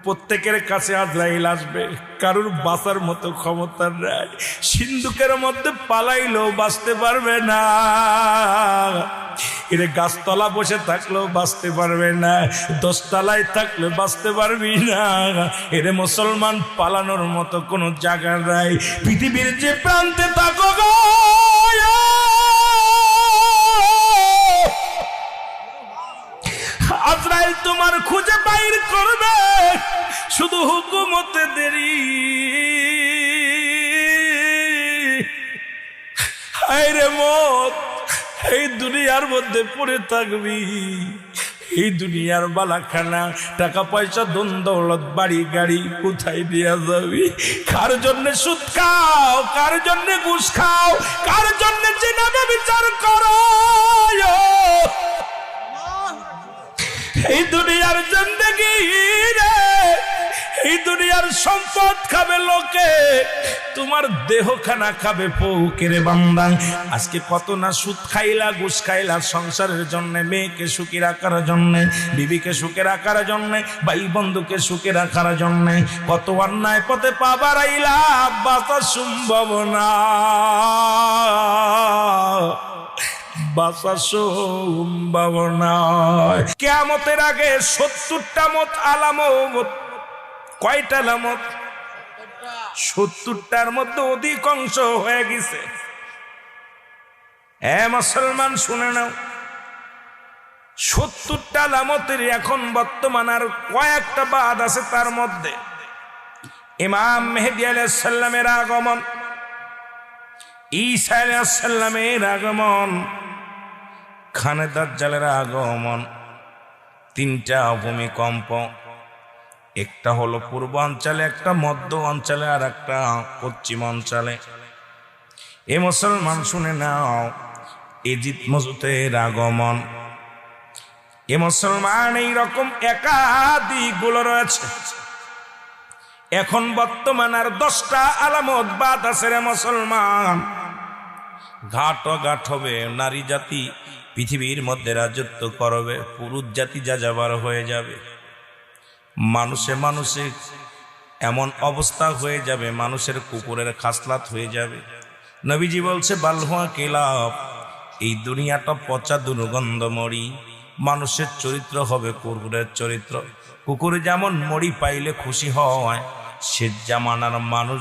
প্রত্যেকের কাছে আজরাইল আসবে, কারোর বাঁচার মতো ক্ষমতা নাই। সিন্ধুকের মধ্যে পালাইলেও বাঁচতে পারবে না, এরে গাছতলা বসে থাকলেও বাঁচতে পারবে না, 10 তলায় থাকলে বাঁচতে পারবি না। এরে মুসলমান, পালানোর মতো কোনো জায়গা নাই। পৃথিবীর যে প্রান্তে থাকো গো, আজরাইল তোমার খুঁজে বাইর করবে, শুধু হুকুমতে দেরি। হায় রে মত, এই দুনিয়ার মধ্যে পড়ে থাকবি, এই দুনিয়ার বালাখানা, টাকা পয়সা, ধন দৌলত, বাড়ি গাড়ি কোথায় দিয়া যাবি? কার জন্য সুদ খাও, কার জন্য ঘুষ খাও, কার জন্য জিনাবে বিচার করো? এই দুনিয়ার জিন্দেগি রে, এই দুনিয়ার সম্পদ খাবে লোকে, তোমার দেহখানা খাবে পৌকেরে বান্দা। আজকে কত না সুদ খাইলা, ঘুষ খাইলা সংসারের জন্য, মেয়েকে সুখী রাখার জন্য, বিবিকে সুখে রাখার জন্য, ভাই বন্ধুকে সুখে রাখার জন্য, কত অন্যায় পথে পা বাড়াইলা, বাঁচা সম্ভব না, বাঁচা সম্ভব নয়। কিয়ামতের আগে 70টা মত আলামত। কয়টা আলামত? 70টার মধ্যে অধিকাংশ হয়ে গেছে। মুসলমান শুনে নাও, 70টা আলামতের এখন বর্তমান আর কয়েকটা বাদ আছে। তার মধ্যে ইমাম মেহেদী আলাইহিস সালামের আগমন, ঈসা আলাইহিস সালামের আগমন, খানে দাজ্জালের আগমন, 3টা ভূমিকম্প, একটা হলো পূর্বাঞ্চলে, একটা মধ্য অঞ্চলে, আর একটা পশ্চিম অঞ্চলে। এ মুসলমান শুনে নাও, ইজিদ মজুতের আগমন। এ মুসলমান, এইরকম একাধিকগুলো রয়েছে। এখন বর্তমান আর 10টা আলামত বাদ আছে রে মুসলমান। ঘাট হবে, নারী জাতি পৃথিবীর মধ্যে রাজত্ব করবে, পুরুষ জাতি যাযাবর হয়ে যাবে, মানুষে মানুষে এমন অবস্থা হয়ে যাবে, মানুষের কুকুরের খাসলাত হয়ে যাবে। নবীজি বলছে, বালহুয়া কিলাব, এই দুনিয়াটা পচা দুর্গন্ধময়ী। মানুষের চরিত্র হবে কুকুরের চরিত্র। কুকুর যেমন মরি পাইলে খুশি হয়, সে জামানার মানুষ